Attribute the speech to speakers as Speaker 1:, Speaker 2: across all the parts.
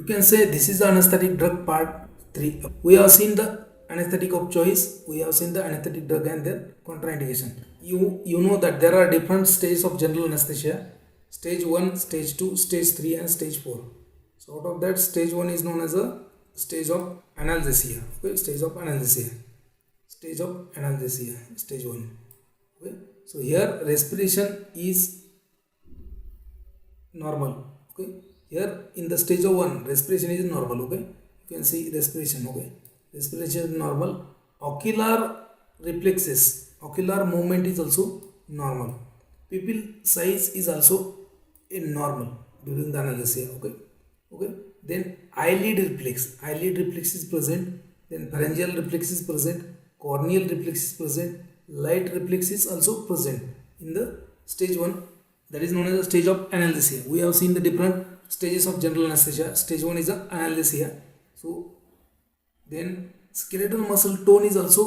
Speaker 1: You can say this is the anesthetic drug part 3. We have seen the anesthetic of choice, we have seen the anesthetic drug and their contraindication. You know that there are different stages of general anesthesia: stage 1, stage 2, stage 3 and stage 4. So out of that, stage 1 is known as a stage of analgesia. Okay, stage of analgesia. Stage of analgesia, stage 1. Okay, so here respiration is normal. Okay, here in the stage of 1, respiration is normal. Okay, you can see respiration. Okay, respiration is normal. Ocular reflexes, ocular movement is also normal. Pupil size is also in normal during the analgesia. Okay, okay. Then eyelid reflex is present. Then pharyngeal reflex is present. Corneal reflex is present. Light reflex is also present in the stage 1. That is known as the stage of analgesia. We have seen the different stages of general anesthesia. Stage 1 is the analgesia. So then skeletal muscle tone is also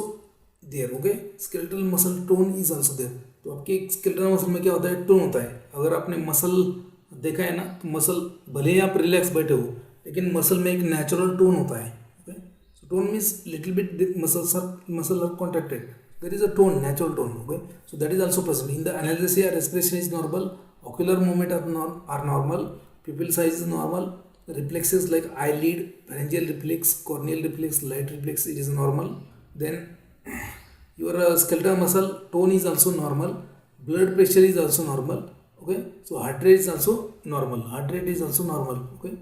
Speaker 1: there. Okay, skeletal muscle tone is also there. तो आपके skeletal muscle में क्या होता है? Tone होता है. अगर आपने मसल देखा है ना, तो मसल भले ही आप रिलैक्स बैठे हो, लेकिन मसल में एक नेचुरल टोन होता है. Okay, so tone means little bit muscle are contracted. There is a tone, natural tone. Okay, so that is also present in the analgesia. Respiration is normal, ocular movement are normal, pupil size is normal, reflexes like eyelid, pharyngeal reflex, corneal reflex, light reflex, it is normal. Then your skeletal muscle tone is also normal, blood pressure is also normal. Okay, so heart rate is also normal, Okay,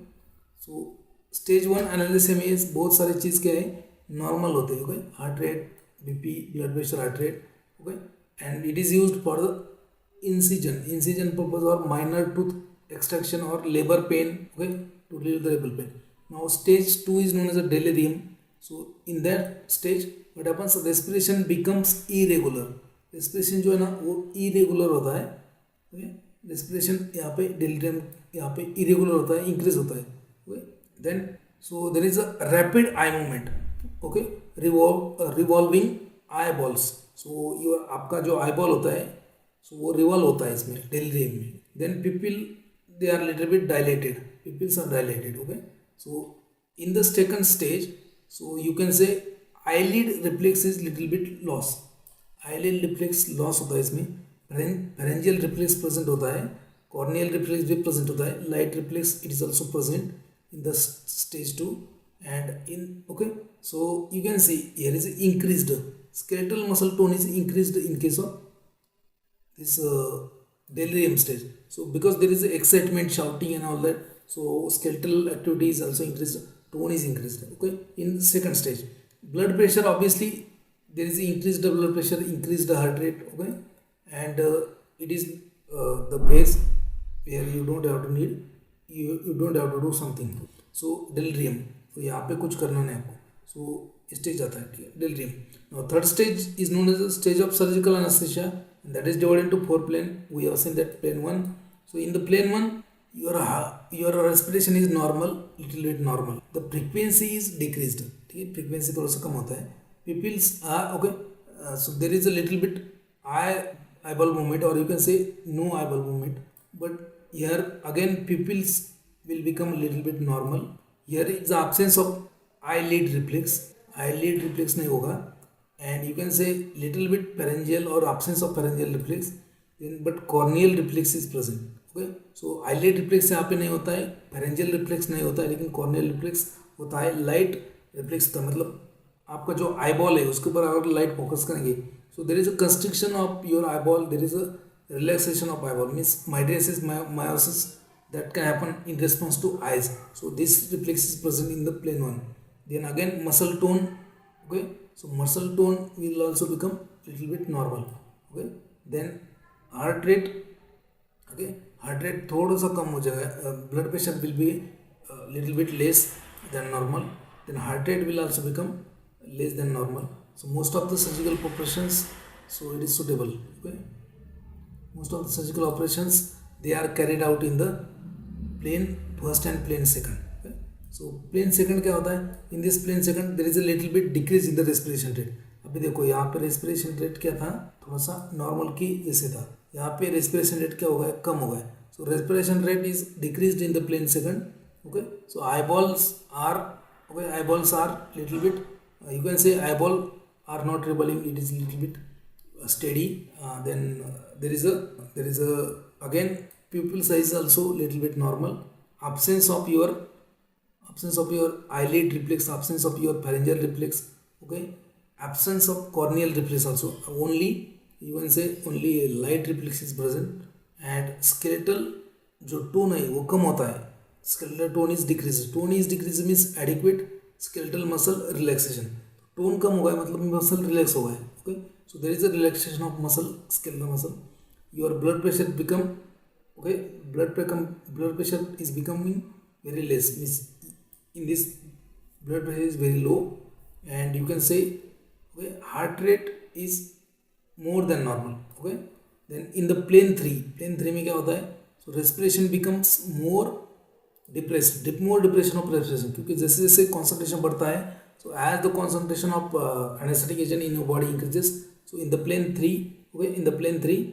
Speaker 1: so stage 1 analysis में बहुत सारी चीज़ क्या है, normal होते हैं. Okay, heart rate, BP, blood pressure, heart rate. Okay, and it is used for the incision purpose और minor tooth extraction और labour pain. Okay, to relieve the labour pain. Now stage 2 is known as a delirium. So in that stage what happens, respiration becomes irregular. Respiration जो है ना वो irregular होता है. Okay, respiration यहाँ पे delirium यहाँ पे इरेगुलर होता है, इंक्रीज होता है. Okay, then so there is a rapid eye movement. Okay, revolving eyeballs. So your आपका जो eyeball होता है, so वो revolve होता है इसमें delirium में. Then pupil, they are little bit dilated, pupils are dilated. Okay, so in the second stage, so you can say eyelid reflex is little bit loss. eyelid reflex loss होता है इसमें. pharyngeal reflex present होता है, corneal reflex भी present होता है, light reflex it is also present in the stage 2. And in, okay, so you can see here is increased skeletal muscle tone is increased in case of this delirium stage. So because there is excitement, shouting and all that, so skeletal activity is also increased, tone is increased. Okay, in the second stage, blood pressure, obviously there is increased blood pressure, increased heart rate. Okay, and it is the phase where you don't have to need, you don't have to do something. So delirium, तो यहाँ पे कुछ करना नहीं आपको. So stage आता है, ठीक है, delirium. Now third stage is known as the stage of surgical anesthesia, and that is divided into 4 plane. We have seen that plane 1. So in the plane 1, your respiration is normal, little bit normal. The frequency is decreased. ठीक है, frequency थोड़ा सा कम होता है. Pupils are okay. So there is a little bit eyeball movement, or you can say no eyeball movement. But here again pupils will become a little bit normal. Here is the absence of eyelid reflex. Eyelid reflex नहीं होगा. And you can say little bit pharyngeal or absence of pharyngeal reflex. Then but corneal reflex is present. Okay, so eyelid reflex यहाँ पे नहीं होता है, pharyngeal reflex नहीं होता है, लेकिन corneal reflex होता है. light reflex का मतलब आपका जो eyeball है उसके ऊपर अगर light focus करेंगे, so there is a constriction of your eyeball, there is a relaxation of eyeball, means mydriasis, miosis, that can happen in response to eyes. So this reflex is present in the plane 1. Then again muscle tone. Okay, so muscle tone will also become little bit normal. Okay, then heart rate. Okay, heart rate थोड़ा सा कम हो जाएगा. Blood pressure will be little bit less than normal. Then heart rate will also become less than normal. So most of the surgical operations, so it is suitable. Okay, most of the surgical operations they are carried out in the plane first and plane second. Okay? So plane second क्या होता है? In this plane second there is a little bit decrease in the respiration rate. अभी देखो यहाँ पे respiration rate क्या था, थोड़ा सा normal की जैसे था. यहाँ पे respiration rate क्या हो गया, कम हो गया. So respiration rate is decreased in the plane second, Okay, so eyeballs are, okay, eyeballs are little bit, you can say eyeball are not rebelling, it is little bit steady. Then there is a again pupil size also little bit normal. Absence of your eyelid reflex, absence of your pharyngeal reflex, okay, absence of corneal reflex also, only you can say only light reflex is present. And skeletal जो tone है वो कम होता है, skeletal tone is decrease means adequate skeletal muscle relaxation, tone कम हो गया मतलब मसल रिलैक्स हो गया, okay, so there is a relaxation of muscle, skeletal muscle, your blood pressure become, okay, blood pressure is becoming very less, means in this blood pressure is very low, and you can say, okay, heart rate is more than normal, okay. Then in the plane 3 में क्या होता है, so respiration becomes more depressed, more depression of respiration, क्योंकि जैसे जैसे concentration बढ़ता है, so as the concentration of anesthetic agent in your body increases, so in the plane 3, okay, in the plane 3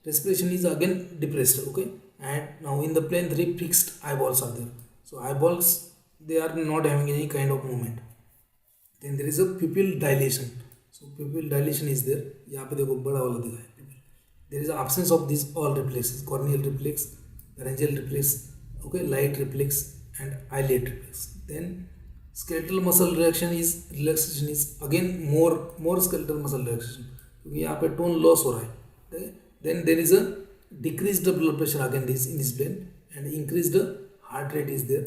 Speaker 1: respiration is again depressed, okay, and now in the plane 3 fixed eyeballs are there, so eyeballs they are not having any kind of movement. Then there is a pupil dilation, so pupil dilation is there, यहाँ पे देखो बड़ा वाला दिखा है pupil. There is absence of these all reflexes, corneal reflex, pharyngeal reflex, okay, light reflex and eyelid reflex. Then skeletal muscle relaxation is again more skeletal muscle relaxation, क्योंकि यहाँ पे tone loss हो रहा है. Then there is a decreased blood pressure again in this plane, and increased heart rate is there.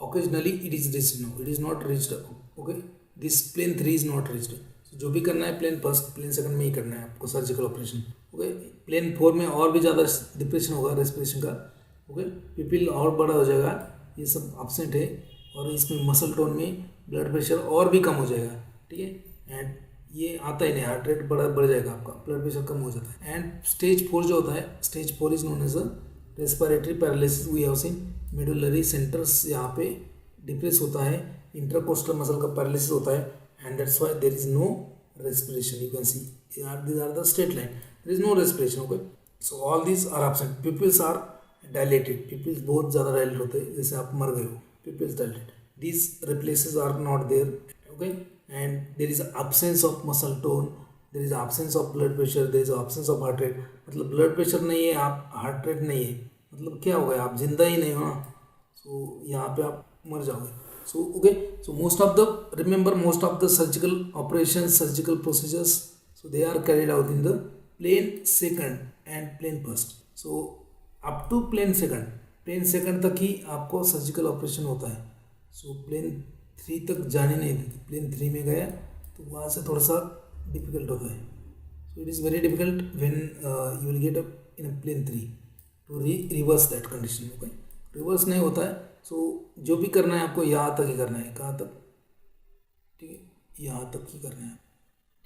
Speaker 1: Occasionally it is reached, now it is not reached, okay, this plane 3 is not reached, so जो भी करना है plane first plane second में ही करना है आपको surgical operation, okay. Plane 4 में और भी ज़्यादा डिप्रेशन होगा रेस्पिरेशन का, ओके, पिपिल और बड़ा हो जाएगा, ये सब एब्सेंट है, और इसमें मसल टोन में ब्लड प्रेशर और भी कम हो जाएगा, ठीक है, एंड ये आता ही नहीं, हार्ट रेट बढ़ जाएगा आपका, ब्लड प्रेशर कम हो जाता है. एंड स्टेज 4 जो होता है, stage 4 is known as a respiratory paralysis, we have seen medullary centres यहाँ पे डिप्रेस होता है, इंट्राकोस्टल मसल का पैरालिसिस होता है, and that's why there is no respiration, you can see these are the straight line, there is no respiration, okay, so all these are absent. Pupils are dilated, pupils बहुत ज़्यादा dilate होते हैं, जैसे आप मर गए हो, pupils dilated, these reflexes are not there, okay, and there is absence of muscle tone, there is absence of blood pressure, there is absence of heart rate, मतलब ब्लड प्रेशर नहीं है, आप हार्ट रेट नहीं है, मतलब क्या हो गया, आप जिंदा ही नहीं हो ना, सो यहाँ पे आप मर जाओगे. So okay, so most of the surgical operation, surgical procedures, so they are carried out in the plane second and plane first. So up to plane second तक ही आपको सर्जिकल ऑपरेशन होता है. सो प्लेन 3 तक जाने नहीं देते, plane 3 में गया तो वहाँ से थोड़ा सा डिफिकल्ट होता है. So it is very difficult when you will get up in plane 3 to reverse that condition, okay, reverse नहीं होता है. सो जो भी करना है आपको यहाँ तक ही करना है, कहाँ तक, ठीक है, यहाँ तक ही करना है,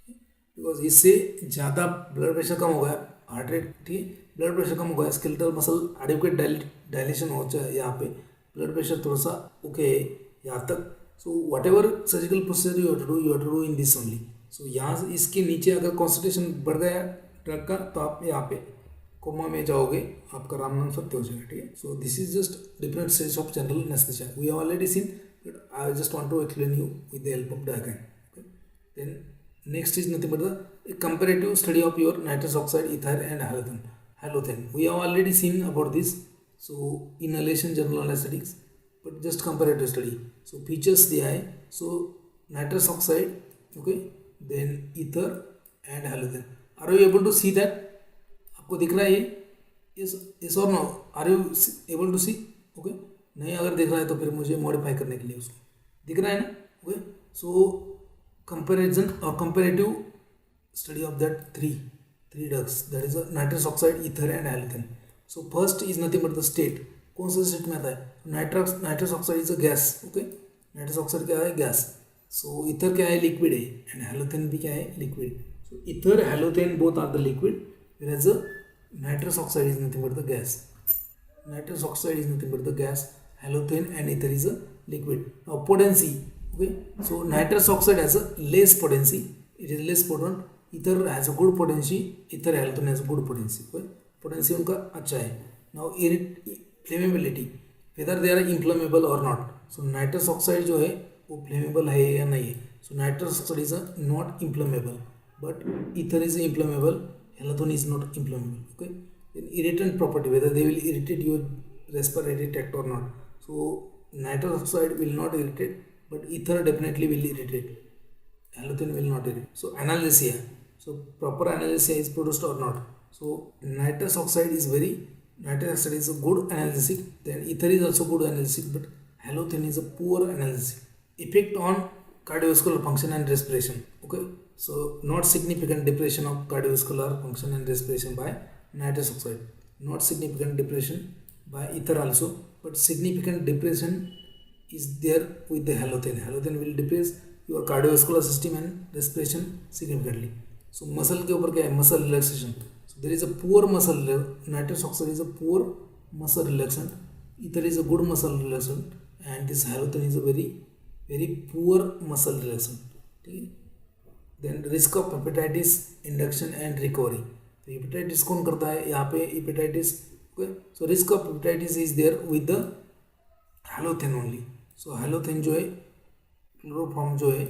Speaker 1: ठीक है, बिकॉज इससे ज़्यादा ब्लड प्रेशर कम हो गया, हार्ट रेट, ठीक है, ब्लड प्रेशर कम हो गया, स्केलेटल मसल एडिक्वेट डायलेशन हो जाए, यहाँ पे ब्लड प्रेशर थोड़ा सा ओके है यहाँ तक. So whatever surgical procedure you have to do in this only. So यहाँ से इसके नीचे अगर कॉन्सेंट्रेशन बढ़ गया ड्रग का, तो आप यहाँ पे कोमा में जाओगे, आपका राम नाम सत्य हो जाएगा, ठीक है. So this is just different stage of general anaesthesia, we have already seen, but I just want to explain you with the help of diagram, okay. Then next is nothing but the comparative study of your nitrous oxide, ether and halothane. We have already seen about this, so inhalation, general anaesthetics, but just comparative study. So features दिया है, so nitrous oxide, okay, then ether and हैलोथेन. Are you able to see that, आपको दिख रहा है ये, yes और no, are you able to see, okay. नहीं अगर दिख रहा है तो फिर मुझे मॉडिफाई करने के लिए उसको, दिख रहा है ना, ओके. सो कंपैरिजन और comparative study of that three drugs, that is nitrous oxide, ether and हैलोथेन. So first is nothing but the state, कौन सा स्टेट में आता है, nitrous oxide is a gas, okay, nitrous oxide क्या है, गैस. सो ether क्या है, लिक्विड है, एंड हैलोथेन भी क्या है, liquid. So ether, halothane both are the liquid, whereas the nitrous oxide is nothing but the gas. Nitrous oxide is nothing but the gas. Halothane and ether is a liquid. Now potency, okay. So nitrous oxide has a less potency. It is less potent. Ether has a good potency. Ether halothane has a good potency. Okay. Potency उनका अच्छा है. Now flammability. Whether they are inflammable और not. So nitrous oxide जो है वो flammable है या नहीं है. So nitrous oxide is not inflammable, but ether is inflammable, halogen is not inflammable. Okay, then irritant property, whether they will irritate your respiratory tract or not. So nitrous oxide will not irritate, but ether definitely will irritate. Halogen will not irritate. So analgesia, so proper analgesia is produced or not. So nitrous oxide is a good analgesic, then ether is also good analgesic, but halogen is a poor analgesic. Effect on cardiovascular function and respiration. Okay, so not significant depression of cardiovascular function and respiration by nitrous oxide, not significant depression by ether also, but significant depression is there with the halogen. Halogen will depress your cardiovascular system and respiration significantly. So muscle के ऊपर क्या है, muscle relaxation. So there is a poor muscle, nitrous oxide is a poor muscle relaxant, ether is a good muscle relaxant, and this halogen is a very poor muscle relaxant. ठीक है. Then risk of hepatitis induction and recovery. तो hepatitis कौन करता है यहाँ पे, hepatitis. Okay, so risk of hepatitis is there with the halothane only. So halothane जो है, क्लोरोफॉर्म जो है,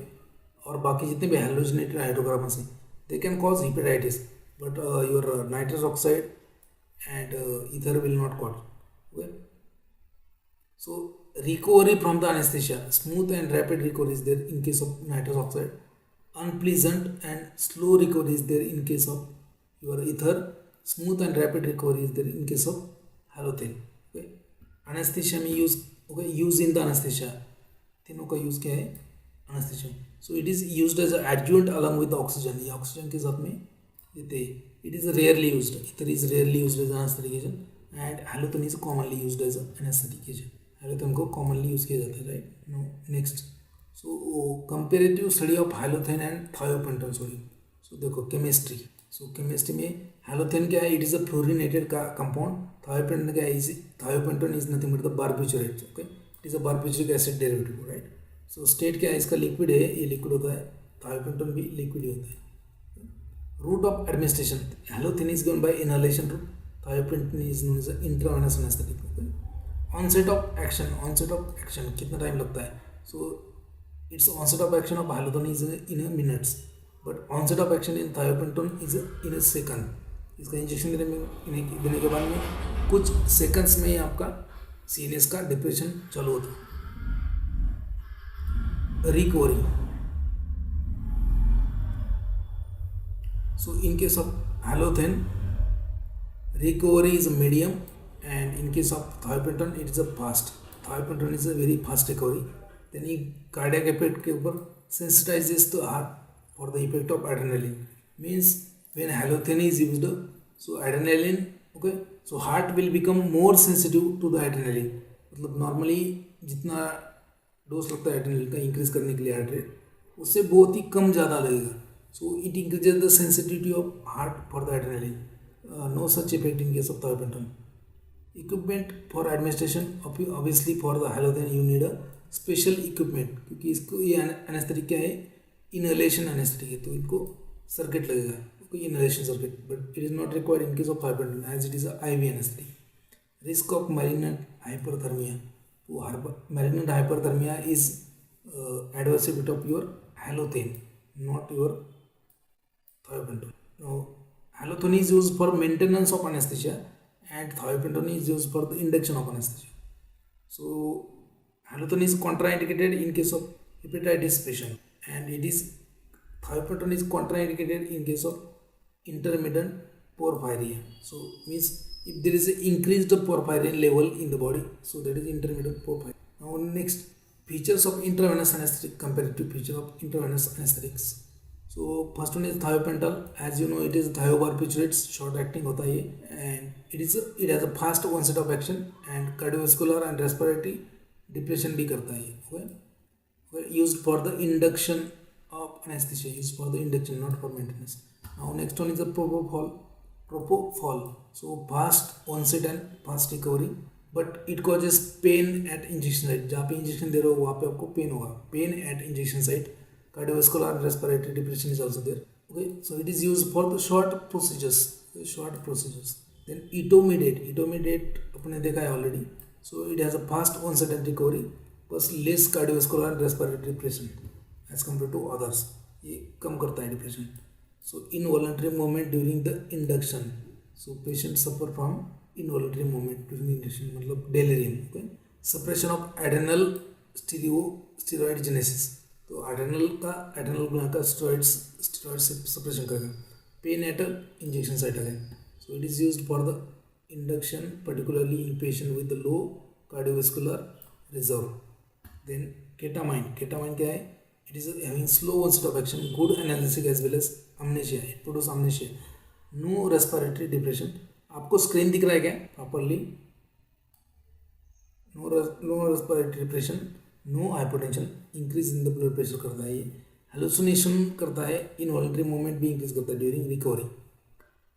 Speaker 1: और बाकी जितने भी हैलोजनेटेड हाइड्रोकार्बन्स हैं, they can cause hepatitis, but your nitrous oxide and ether will not cause. Okay, so recovery from the anesthesia, smooth and rapid recovery is there in case of nitrous oxide. Unpleasant and slow recovery is there in case of your ether. Smooth and rapid recovery is there in case of halothane. Okay, anesthesia में use, okay, use in the anesthesia, तीनों का use क्या है anesthesia. So it is used as an adjunct along with the oxygen. ये oxygen के साथ में देते हैं. It is rarely used. Ether is rarely used as an anesthetic agent, and halothane is commonly used as an anesthetic agent. हैलोथेन को commonly use किया जाता है, right. No, next. So comparative study of halothane and thiopentone sodium. So देखो chemistry. So chemistry में halothane क्या है, it is a fluorinated compound. Thiopentone क्या है, thiopentone is nothing but the barbiturate. Okay, it is a barbituric acid derivative, right. So state क्या है इसका, liquid है, ये लिक्विड होता है. थायोपेंटोन भी लिक्विड ही होता है. Route of administration, halothane is given by inhalation route, thiopentone is known as intravenous anaesthetic. Onset of action कितना टाइम लगता है. So its onset of action of halothane is in a minutes, but onset of action in thiopentone is in a second. इसका injection देने के बाद में कुछ seconds में ही आपका सीएनएस का डिप्रेशन चालू होता है. Recovery, so in case of हैलोथेन recovery is a medium, and in case of thiopentone it is a fast. Thiopentone is a very fast recovery. Then ये cardiac effect के ऊपर sensitizes the heart for the effect of adrenaline. Means when halothane is used, so adrenaline, okay, so heart will become more sensitive to the adrenaline. मतलब normally जितना dose लगता है adrenaline का increase करने के लिए हार्ट रेट, उससे बहुत ही कम ज़्यादा लगेगा. So it increases the sensitivity of heart for the adrenaline. No such effect in case of thiopentone. Equipment for administration, obviously for the halothane you need a special equipment, क्योंकि इसको ये anaesthetic क्या है, inhalation anaesthetic है, तो इनको circuit लगेगा, कोई inhalation circuit, but it is not required in case of thiopentone as it is IV anaesthetic. Risk of malignant hyperthermia, तो malignant hyperthermia is adverse effect of your halothane, not your thiopentone. Now halothane is used for maintenance of anesthesia, and thiopentone is used for the induction of anesthesia. So halothane is contraindicated in case of hepatitis patient, and thiopentone is contraindicated in case of intermittent porphyria. So means if there is an increased porphyrin level in the body, so that is intermittent porphyria. Now next, features of intravenous anesthetic compared to feature of intravenous anesthetics. So first one is thiopental. As you know, it is thiobarbiturates, short acting होता है ये, and it has a fast onset of action, and cardiovascular and respiratory depression भी करता है ये. Okay, used for the induction of anesthesia, used for the induction, not for maintenance. Now next one is the propofol. So fast onset and fast recovery, but it causes pain at injection site. जहाँ पे injection दे रहे हो वहाँ पे आपको pen होगा, pain at injection site. Cardiovascular and respiratory depression is also there. Okay, so it is used for the short procedures. Then etomidate अपने देखा है already. So it has a fast onset and recovery plus less cardiovascular and respiratory depression as compared to others. ये कम करता है depression. So involuntary movement during the induction. So patients suffer from involuntary movement during induction मतलब delirium. Okay. Suppression of adrenal steroidogenesis. तो adrenal gland का steroid से suppression करेगा. Pen eight injection site again. So it is used for the induction particularly in patient with the low cardiovascular reserve. Then ketamine क्या है? It is having slow onset of action, good analgesic as well as amnesia. It produces amnesia. No respiratory depression. आपको screen दिख रहा है क्या properly? No respiratory depression, no hypotension, increase in the blood pressure करता है ये. Hallucination करता है, इनवॉलंटरी मूवमेंट भी इंक्रीज करता है during recovery.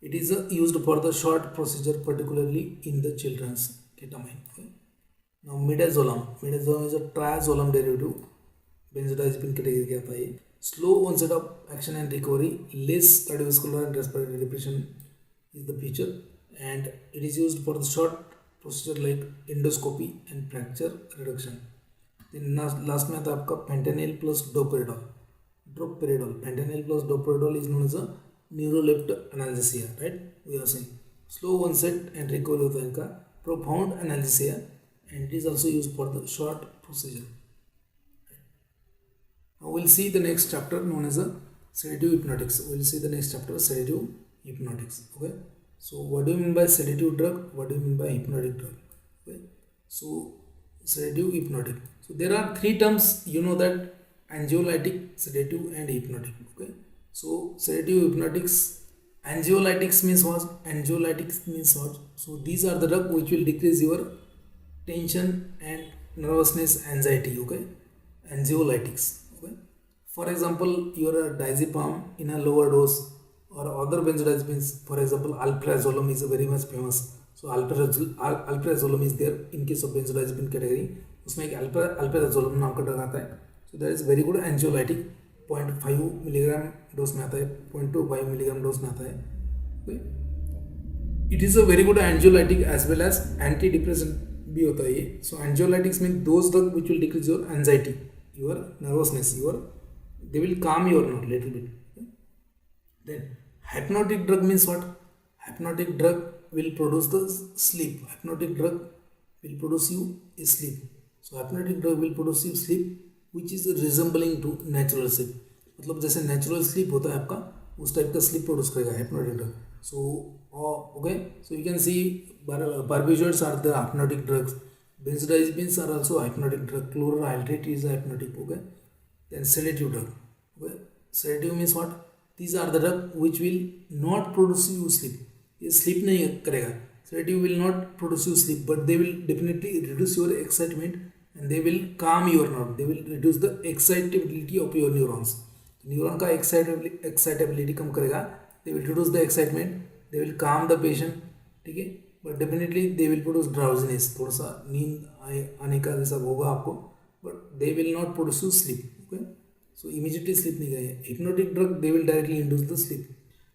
Speaker 1: It is used for the short procedure particularly in the childrens. Ketamine. Now midazolam is a triazolam derivative benzodiazepine category के आता है. Slow onset of action and recovery, less cardiovascular and respiratory depression is the feature, and it is used for the short procedure like endoscopy and fracture reduction. Then last में आता है आपका fentanyl plus droperidol. Fentanyl plus droperidol is known as a neuroleptic analgesia, right? We are saying slow onset and recovery होता है इनका. Profound analgesia, and it is also used for the short procedure. Now we'll see the next chapter known as a sedative hypnotics. We'll see the next chapter, sedative hypnotics. Okay, so what do you mean by sedative drug? What do you mean by hypnotic drug? Okay, so sedative hypnotic. So there are three terms, you know that: anxiolytic, sedative and hypnotic. Okay, so sedative hypnotics, anxiolytics means what? So these are the drug which will decrease your tension and nervousness, anxiety. Okay, anxiolytics. Okay, for example, your diazepam in a lower dose or other benzodiazepines, for example alprazolam is a very much famous. So alprazolam is there in case of benzodiazepine category. उसमें एक alprazolam नाम का drug आता है. So that is very good anxiolytic. 0.5 milligram dose में आता है, 0.25 milligram dose में आता है. Okay. It is a very good anxiolytic as well as antidepressant भी होता है ये. So anxiolytics mean those drug which will decrease your anxiety, your nervousness, they will calm your nerve little bit. Okay. Then hypnotic drug means what? Hypnotic drug will produce the sleep. Hypnotic drug will produce you sleep. So hypnotic drug will produce you sleep which is resembling to natural sleep. मतलब जैसे natural sleep होता है आपका, उस type का sleep produce करेगा hypnotic drug. So okay, so you can see barbiturates are the hypnotic drugs. Benzodiazepines are also hypnotic drug. Chlorhydrate is a hypnotic. Okay. Then sedative drug. Okay. Sedative means what? These are the drug which will not produce you sleep. ये sleep नहीं करेगा. Sedative will not produce you sleep, but they will definitely reduce your excitement and they will calm your nerve. They will reduce the excitability of your neurons. Neuron का excitability कम करेगा. They will reduce the excitement. They will calm the patient. ठीक है. But definitely they will produce drowsiness. थोड़ा सा नींद आने का जैसा होगा आपको. But they will not produce you sleep. Okay. So immediately sleep नहीं गए. Hypnotic drug they will directly induce the sleep.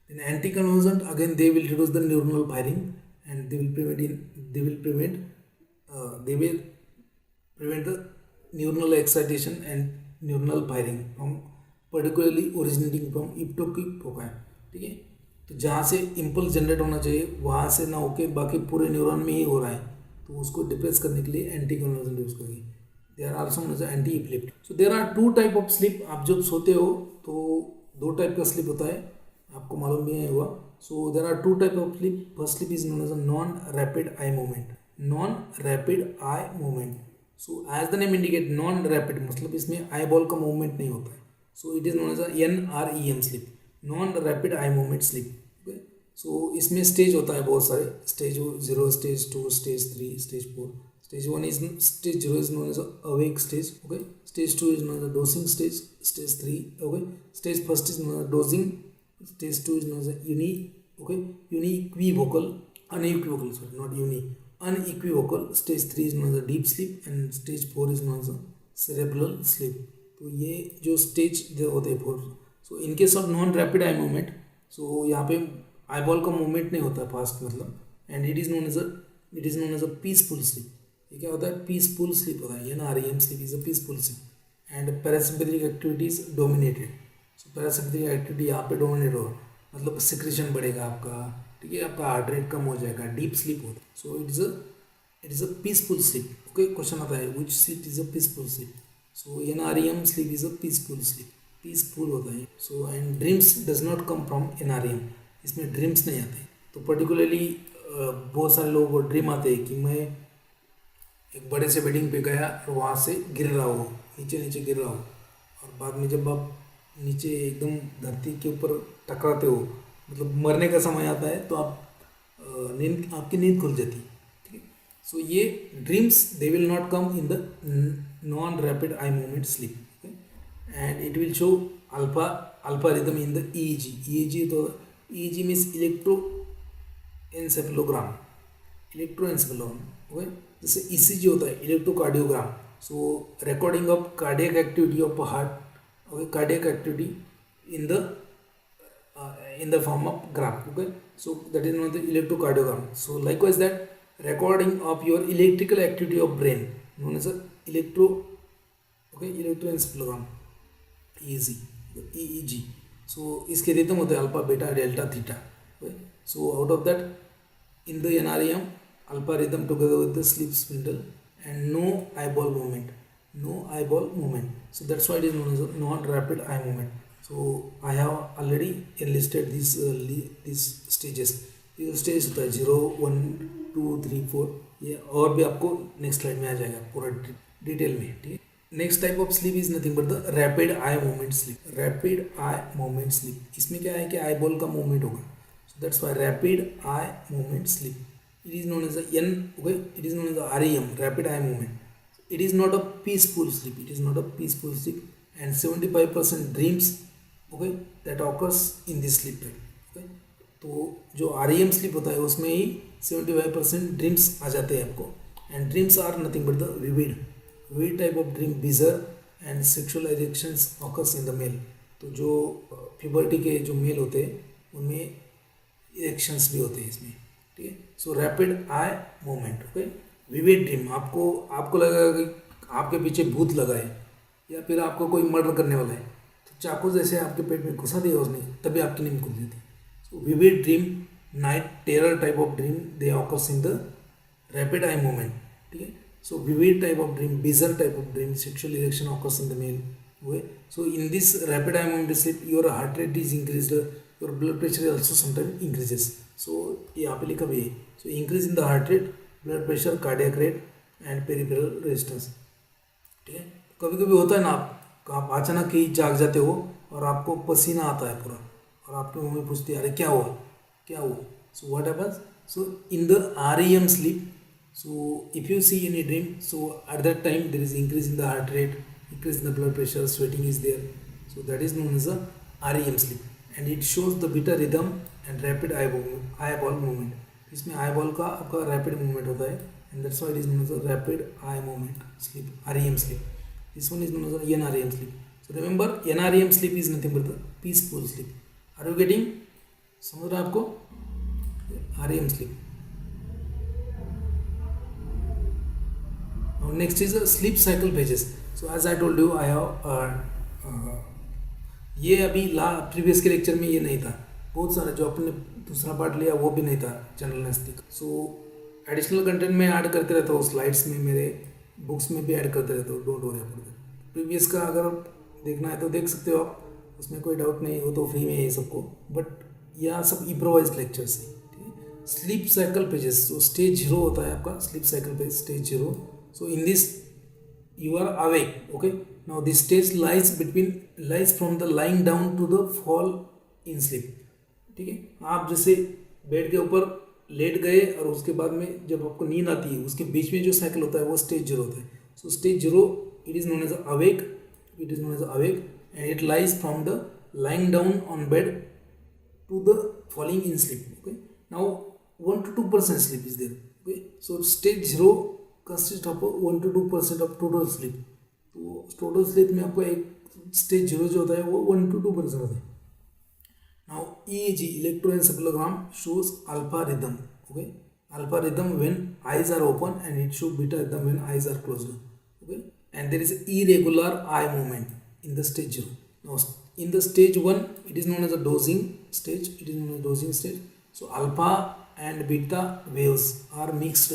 Speaker 1: Then anticonvulsant again they will reduce the neuronal firing and they will prevent the neuronal excitation and neuronal firing from particularly originating from iptopic foci. ठीक है. तो जहाँ से impulse generate होना चाहिए वहाँ से ना होके बाकी पूरे न्यूरॉन में ही हो रहा है, तो उसको डिप्रेस करने के लिए एंटीकन्वर्जेंट यूज करेंगे. They are also known as anti epileptic. So there are two type of sleep. आप जब सोते हो तो दो टाइप का स्लीप होता है, आपको मालूम भी नहीं हुआ. So there are two type of sleep. First sleep is known as a non rapid eye movement. So as the name indicate non rapid मतलब इसमें आई बॉल का मूवमेंट नहीं होता है. So it is known as a NREM sleep, non rapid eye movement sleep. Okay. So इसमें stage होता है बहुत सारे. Stage 0, stage 2, stage 3, stage 4. Stage 1 is stage 0 is known as a awake stage. Okay. Stage 2 is known as a dosing stage. Stage 3. Okay. Stage first is known as dosing. Stage 2 is known as a unequivocal. Sorry, not unequivocal. Stage 3 is known as a deep sleep and stage 4 is known as a cerebral sleep. तो ये जो stage होते हैं 4. So in case of non rapid eye movement, so यहाँ पे eye ball का movement नहीं होता है फास्ट मतलब, and it is known as a peaceful sleep. ये क्या होता है, पीसफुल स्लीप होता है, NREM sleep is a peaceful sleep and parasympathetic activities dominated. So parasympathetic activity यहाँ पे डोमिनेट होगा, मतलब सिक्रेशन बढ़ेगा आपका, ठीक है, आपका हार्ट रेट कम हो जाएगा, डीप स्लीप होता है। So it is a peaceful sleep. Okay, question आता है which sleep is a peaceful sleep. So NREM sleep is a peaceful sleep, peaceful होता है। So and dreams does not come from NREM, इसमें dreams नहीं आते। तो particularly बहुत सारे लोगों को ड्रीम आते हैं कि मैं एक बड़े से बिल्डिंग पे गया और वहाँ से गिर रहा हो, नीचे नीचे गिर रहा हो, और बाद में जब आप नीचे एकदम धरती के ऊपर टकराते हो, मतलब मरने का समय आता है, तो आप नींद, आपकी नींद खुल जाती है, ठीक है। सो ये dreams they will not come in the non rapid eye movement sleep, and it will show alpha rhythm in the EEG। तो EEG मीन्स इलेक्ट्रोएन्सेफेलोग्राम, ओके। जैसे ECG होता है, electrocardiogram. So recording of cardiac activity of heart, okay, cardiac activity in the form of graph, okay. So that is known as the electrocardiogram. So likewise that recording of your electrical activity of brain known as a electroencephalogram, EEG. So इसके rhythm होते हैं alpha, beta, delta, theta, okay. So out of that, in the NREM, alpha rhythm together with the sleep spindle and no eyeball movement, so that's why it is known as a non-rapid eye movement. So I have already enlisted these stages. ये stage होता है 0, 1, 2, 3, 4, ये और भी आपको next slide में आ जाएगा पूरा डिटेल में, ठीक है। Next type of sleep is nothing but the rapid eye movement sleep, rapid eye movement sleep. इसमें क्या है कि आई बॉल का मूवमेंट होगा, so that's why rapid eye movement sleep. It is known as a okay, it is known as the REM, rapid eye movement. It is not a peaceful sleep. It is not a peaceful sleep, and 75% dreams, okay, that occurs in this sleep type. Okay, तो जो REM sleep होता है उसमें ही 75% dreams आ जाते हैं आपको, and dreams are nothing but the vivid type of dream, bizarre and sexual erections occurs in the male. तो जो puberty के जो मेल होते हैं उनमें इरेक्शंस भी होते हैं इसमें, ठीक है। सो rapid eye movement, okay. Vivid dream, आपको लगेगा कि आपके पीछे भूत लगा है या फिर आपको कोई मर्डर करने वाला है, तो चाकू जैसे आपके पेट में घुसा दिया उसने, तभी आपकी नींद खुल जाती। So vivid dream, night terror type of dream, they occurs in the rapid eye movement, ठीक है। So vivid type of dream, bizarre type of dream, sexual erection occurs in the male, okay. So in this rapid eye movement sleep your heart rate is increased, your blood pressure is also sometime increases. So यहाँ पे लिखा भी है, so increase in the heart rate, blood pressure, cardiac rate and peripheral resistance, ठीक है। कभी कभी होता है ना, आप अचानक ही जाग जाते हो और आपको पसीना आता है पूरा, और आपकी मम्मी पूछती है अरे क्या हुआ। So what happens, so in the REM sleep, so if you see any dream, so at that time there is increase in the heart rate, increase in the blood pressure, sweating is there, so that is known as a REM sleep, and it shows the beta rhythm and rapid eye ball movement. इसमें eye ball का आपका rapid movement होता है, and that's why it is known as a rapid eye movement sleep, REM sleep. This one is known as a NREM sleep. So remember, NREM sleep is nothing but the peaceful sleep. Are you getting, समझ रहा है आपको, REM sleep. Next is sleep cycle phases. So as I told you, I have ये अभी previous के lecture में ये नहीं था, बहुत सारे जो अपने दूसरा पार्ट लिया वो भी नहीं था जनरल एनेस्थेटिक। सो एडिशनल कंटेंट में ऐड करते रहता हूँ, स्लाइड्स में, मेरे बुक्स में भी ऐड करते रहता हूँ, don't worry about that. Previous का अगर देखना है तो देख सकते हो आप, उसमें कोई डाउट नहीं, हो तो फ्री में है सबको, बट यह सब इम्प्रोवाइज लेक्चर्स है, ठीक है। स्लीप साइकिल पेजेस, तो स्टेज 0 होता है आपका sleep cycle page, stage 0। So in this you are awake, okay. Now this stage lies from the lying down to the fall in sleep, ठीक है। आप जैसे बेड के ऊपर लेट गए और उसके बाद में जब आपको नींद आती है, उसके बीच में जो साइकिल होता है वो स्टेज 0 होता है। So stage 0 it is known as awake, and it lies from the lying down on bed to the falling in sleep, okay. Now 1 to 2% sleep is there, okay. So stage 0 consist of 1 to 2% of total sleep. तो total sleep में आपको एक stage 0 जो होता है वो 1 to 2% होता है। Now EEG, electroencephalogram, shows alpha rhythm, okay. alpha rhythm when eyes are open, and it should beta rhythm when eyes are closed. Okay, and there is irregular eye movement in the stage 0. Now in the stage 1 it is known as a dosing stage. It is known as dosing stage. So alpha and beta waves are mixed.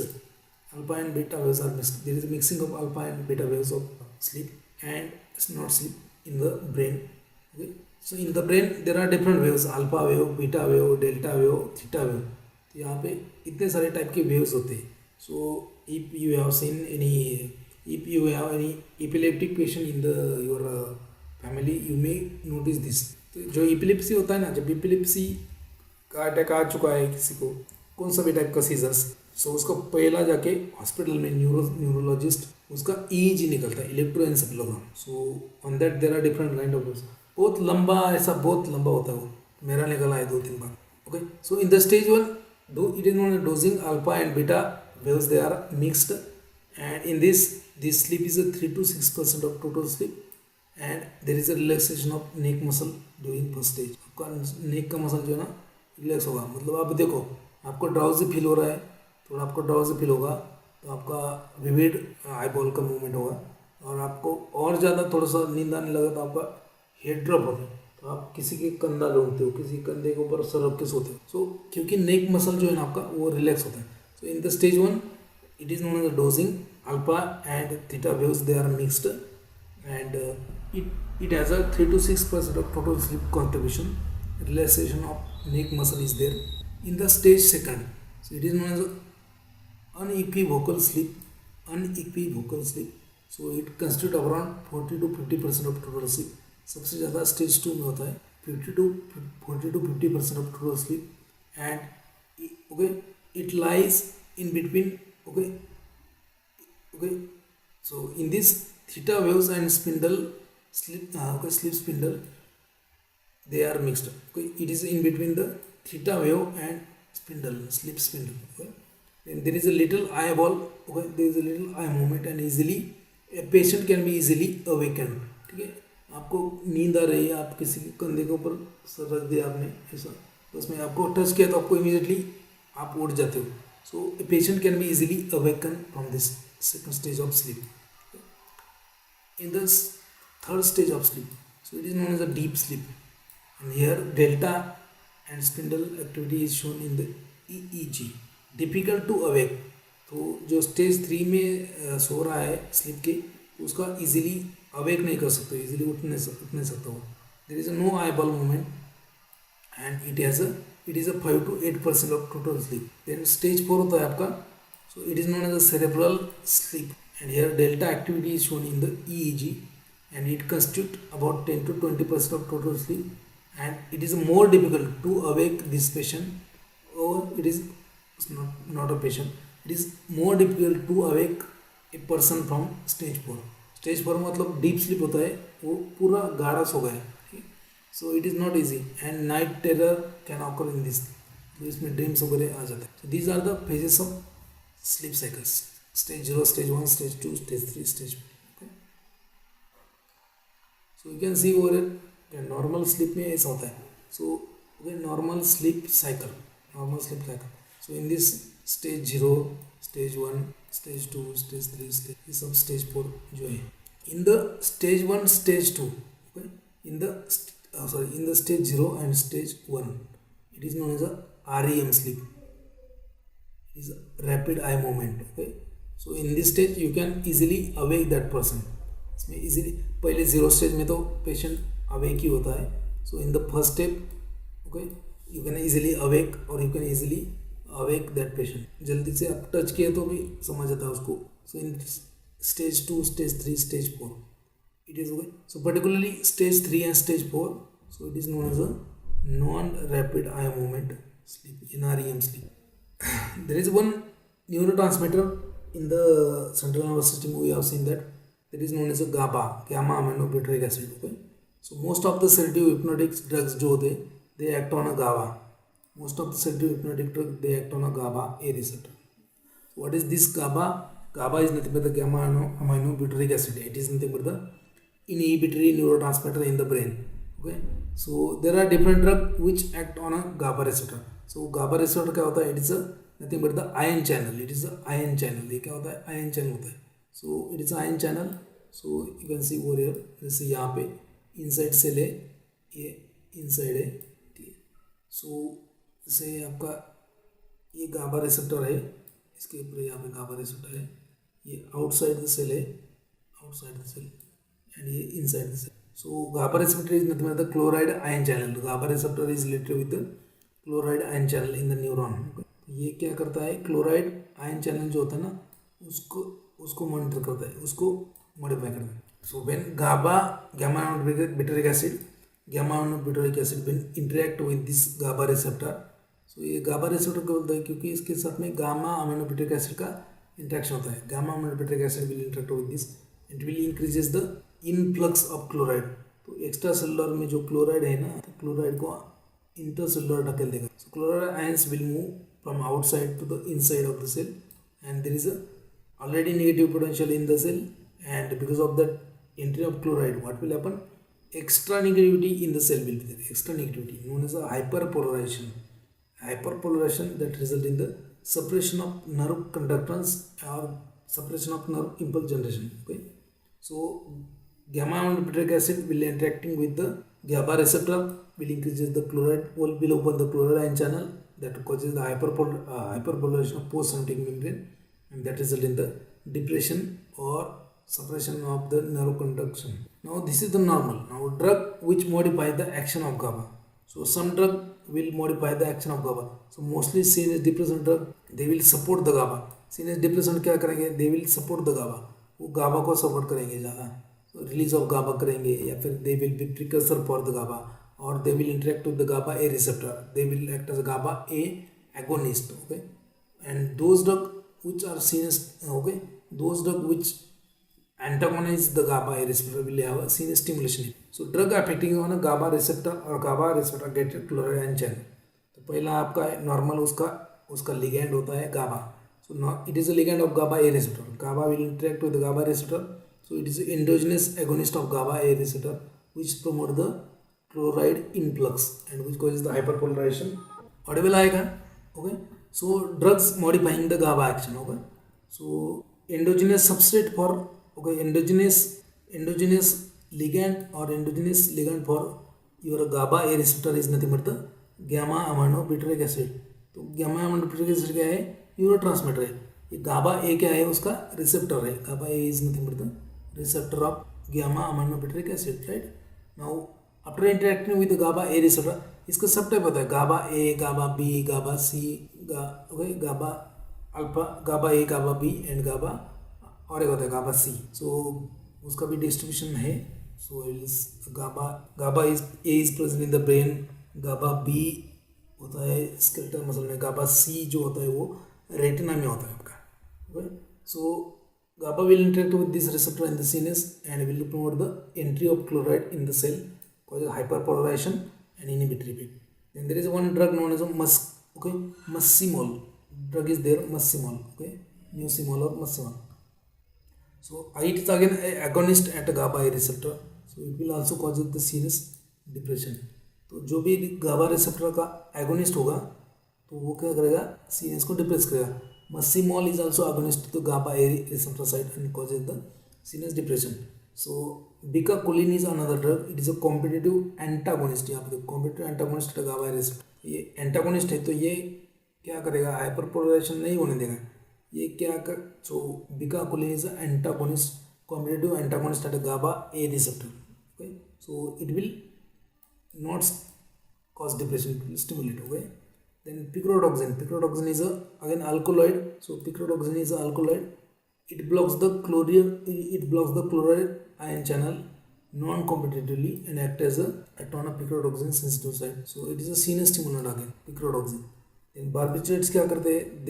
Speaker 1: Alpha and beta waves are mixed. There is a mixing of alpha and beta waves of sleep and not sleep in the brain. Okay, so in the brain there are different waves, alpha wave, beta wave, delta wave, theta wave. तो यहाँ पे इतने सारे type के waves होते हैं. सो if you have seen any, if you have any epileptic patient in the your family, you may notice this. तो जो इपिलेप्सी होता है ना, जब इपिलेप्सी का अटैक आ चुका है किसी को, कौन सा भी टाइप का सीजर्स, सो उसको पहला जाके हॉस्पिटल में न्यूरोलॉजिस्ट उसका ईईजी निकलता है, electroencephalogram. So on that there are different kind of waves. बहुत लंबा, ऐसा बहुत लंबा होता है वो, मेरा निकला है 2-3 बार. Okay, so in the stage 1 it is known as dosing, alpha and beta waves they are mixed, and in this sleep is a 3 to 6% of total sleep, and there is a relaxation of neck muscle during first stage. आपका नेक का muscle जो है ना relax होगा. मतलब आप देखो, आपको ड्राउजी फील हो रहा है, थोड़ा आपको ड्राउजी फील होगा तो आपका विविड आई बॉल का मूवमेंट होगा, और आपको और ज़्यादा थोड़ा सा नींद आने लगा तो आपका हेड ड्रॉप होगा. तो आप किसी के कंधा ढूंढते हो, किसी कंधे के ऊपर सर रख के सोते हो. सो क्योंकि नेक मसल जो है ना आपका वो रिलैक्स होता है. So in the stage 1 it is known as dozing, alpha and theta waves they are mixed, and it has a 3 to 6% of total sleep contribution. Relaxation of neck muscle is there. In the stage 2, so it is known as unequivocal sleep. Unequivocal sleep. So it constitutes around 40 to 50% of total sleep. सबसे ज़्यादा stage 2 में होता है 40 to 50% of total sleep, and okay, it lies in between. Okay, so in this theta waves and spindle sleep spindle, they are mixed. Okay, it is in between the theta wave and sleep spindle. Okay, then there is a little eye ball. Okay, there is a little eye movement, and easily a patient can be easily awakened. ठीक है, आपको नींद आ रही है, आप किसी के कंधे के ऊपर सर रख दिया आपने ऐसा, तो उसमें आपको टच किया तो आपको इमीडिएटली आप उठ जाते हो. So a patient can be easily awaken from this second stage of sleep. In the third stage of sleep, so it is known as a deep sleep, and here delta and spindle activity is shown in the EEG. difficult to awake, तो जो stage 3 में सो रहा है sleep के, उसका easily awake नहीं कर सकते, इजीली उठ नहीं सकता वो. There is no eye ball movement, and it is a 5 to 8% of total sleep. Then stage 4 होता है आपका, so it is known as a cerebral sleep, and here delta activity is shown in the EEG, and it constitutes about 10 to 20% of total sleep, and it is more difficult to awake this patient, or it is not a patient, it is more difficult to awake a person from stage 4. Stage 4 मतलब deep sleep होता है, वो पूरा गाढ़ा सो गया है. So it is not easy, and night terror can occur in this. तो इसमें ड्रीम्स वगैरह आ जाता है. So these are the phases of sleep cycles. Stage 0, stage 1, stage 2, stage 3, stage 4. So you can see over it, normal sleep में ऐसा होता है. So okay, normal sleep cycle. So in this stage 0, stage 1, stage 2, stage 3, ये सब stage 4 जो है. In the stage 1, stage 2, okay, in the stage 0 and stage 1, it is known as a REM sleep. It is a rapid eye movement. Okay, so in this stage you can easily awake that person. इसमें easily पहले 0 stage में तो patient awake ही होता है. So in the first step, okay, you can easily awake, और you can easily awake that patient. जल्दी से आप टच किए तो भी समझ आता है उसको. So in stage 2, stage 3, stage 4 it is okay. So particularly stage 3 and stage 4, so it is known as a non-rapid eye movement sleep, NREM sleep. There is one neurotransmitter in the central nervous system. We have seen that is known as a GABA, gamma aminobutyric acid. Okay, so most of the sedative hypnotic drugs जो होते हैं, they act on a GABA. Most of the sedative hypnotic drugs, they act on a GABA A receptor. What is this GABA? GABA is nothing but the gamma aminobutyric acid. It is nothing but the inhibitory neurotransmitter in the brain. Okay, so there are different drugs which act on a GABA receptor. So GABA receptor क्या होता है? It is a nothing but the ion channel. It is the ion channel. ये क्या होता है? Ion channel होता है. So it is ion channel. So you can C over here, जैसे यहाँ पे इनसाइड सेल है, ये इनसाइड है, ठीक है. सो जैसे आपका ये गाबा रिसेप्टर है, इसके ऊपर यहाँ पे गाबा रिसेप्टर है. ये आउटसाइड द सेल है, आउटसाइड द सेल, एंड ये inside the cell. So GABA receptor is nothing but the chloride ion channel. GABA receptor is related with the chloride ion channel in the neuron. Okay? ये क्या करता है? Chloride ion channel जो होता है ना, उसको मॉनिटर करता है, उसको मॉडिफाई करता है. So when GABA gamma aminobutyric acid when interact with this GABA receptor. So ये गाबा रिसेप्टर क्या बोलता है? क्योंकि इसके साथ में गामा अमीनोब्यूटिरिक एसिड का इंटरेक्शन होता है. Gamma aminobutyric acid will interact with this, it will increases the influx of chloride. तो एक्स्ट्रा सेलुलर में जो क्लोराइड है ना, तो क्लोराइड को इंटरसेलुलर ढकेल देगा. So chloride ions will move from outside to the inside of the cell, and there is a already negative potential in the cell, and because of that entry of chloride what will happen? Extra negativity in the cell will be there. Extra negativity known as a hyperpolarization. Hyperpolarization that result in the suppression of nerve conductance or suppression of nerve impulse generation. Okay, so gamma aminobutyric acid will interacting with the GABA receptor will increases the chloride, will open the chloride ion channel that causes the hyperpolarization of postsynaptic membrane, and that result in the depression or suppression of the nerve conduction. Now this is the normal. Now drug which modify the action of GABA. So some drug will modify the action of GABA. So mostly CNS depressant drug they will support the GABA. CNS depressant क्या करेंगे? They will support the GABA. वो GABA को support करेंगे ज़्यादा, release of GABA करेंगे, या फिर they will be precursor for the GABA, or they will interact with the GABA A receptor. They will act as a GABA A agonist. Okay, and those drug which are CNS, okay, those drug which antagonize the GABA A receptor will have a CNS stimulation. So drug affecting on a GABA receptor or GABA receptor get chloride ion channel. तो पहला आपका normal उसका ligand होता है GABA. So it is a ligand of GABA A receptor. GABA will interact with the GABA receptor. So it is an endogenous agonist of GABA A receptor which promote the chloride influx and which causes the hyperpolarization. Audible आएगा? Okay. So drugs modifying the GABA action. Okay. So endogenous substrate for, okay, endogenous ligand or endogenous ligand for your GABA A receptor is nothing but the gamma aminobutyric acid. तो gamma aminobutyric acid क्या है? Neurotransmitter है. ये GABA A क्या है? उसका receptor है. GABA A is nothing but the receptor of gamma aminobutyric acid, right? Now after interacting with the GABA A receptor, इसका सब टाइप होता है. GABA A, GABA B, GABA C, okay, GABA alpha, GABA A, GABA B and GABA और एक होता है GABA C. सो उसका भी डिस्ट्रीब्यूशन है. सो GABA is present in the brain. GABA B होता है स्केलेटल मसल में. GABA C जो होता है वो रेटिना में होता है आपका. Okay, so GABA will interact with this receptor in the CNS and will promote the entry of chloride in the cell, causes hyperpolarization and inhibitory effect. Then there is one drug known as a Muscimol. Drug is there, Muscimol. Okay, Muscimol or Muscimol. So it is again agonist at GABA A receptor. So it will also cause the CNS depression. तो जो भी GABA receptor का agonist होगा तो वो क्या करेगा? CNS को डिप्रेस करेगा. Muscimol is also agonist to GABA A receptor site and causes the CNS depression. So Bicacolin is another drug. It is a competitive antagonist. यहाँ पे competitive antagonist है GABA A receptor. ये antagonist है तो ये क्या करेगा? हाइपरपोलराइजेशन नहीं होने देगा. ये क्या कर, so bicuculline is antagonist, competitive antagonist at GABA A receptor. Okay, so it will not cause depression, it will stimulate. Okay, then piperodoxine is again alkaloid. So piperodoxine is an alkaloid. It blocks the chloride ion channel non-competitively and act as a aton of piperodoxine sensitive site. So it is a CNS stimulant again, piperodoxine. Then barbiturates क्या करते हैं?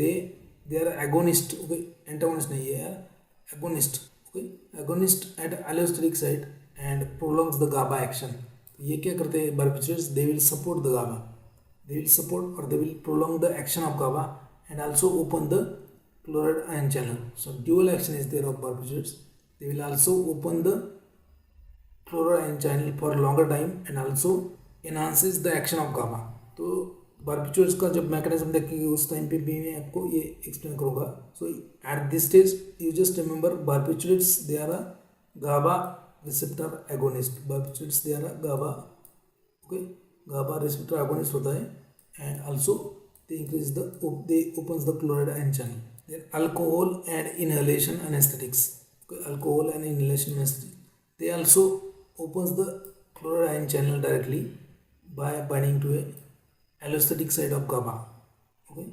Speaker 1: They are agonist. Okay, antagonist नहीं है, agonist. Okay, agonist at allosteric site and prolongs the GABA action. तो ये क्या करते हैं? barbiturates, they will support the GABA. They will support or they will prolong the action of GABA and also open the chloride ion channel. So dual action is there of barbiturates. They will also open the chloride ion channel for longer time and also enhances the action of GABA. तो बारबिचुएट्स का जब mechanism देखेंगे उस time पे भी मैं आपको ये एक्सप्लेन करूँगा. So at this stage you just remember barbiturates they are a GABA receptor agonist. Barbiturates they are a GABA, okay, GABA receptor agonist होता है. And also they increase the they opens the chloride ion channel. Then alcohol and inhalation anesthetics. Okay, alcohol and inhalation anesthetics, they also opens the chloride ion channel directly by binding to a allostatic side of GABA. Okay,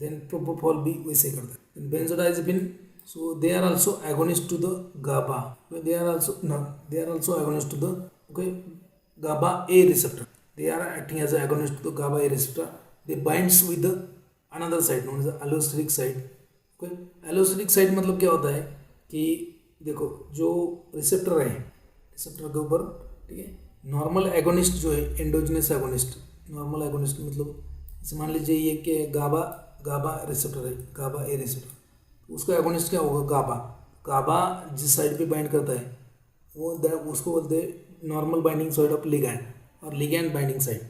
Speaker 1: then propofol भी वैसे करता है. Then benzodiazepine, so they are also agonist to the GABA. Okay, they are also no, they are also agonist to the, okay, GABA A receptor. They are acting as an agonist to the GABA A receptor. They binds with the another side known as the allostatic side. Okay, allostatic side मतलब क्या होता है कि देखो जो receptor है, receptor के ऊपर, ठीक है, नॉर्मल एगोनिस्ट जो है, एंडोजिनस एगोनिस्ट, नॉर्मल एगोनिस्ट मतलब जैसे मान लीजिए ये कि गाबा, गाबा रिसेप्टर है, गाबा ए रिसेप्टर, तो उसका एगोनिस्ट क्या होगा, गाबा. गाबा जिस साइड पे बाइंड करता है वो उसको बोलते हैं normal binding side of ligand और लिगैंड बाइंडिंग साइड.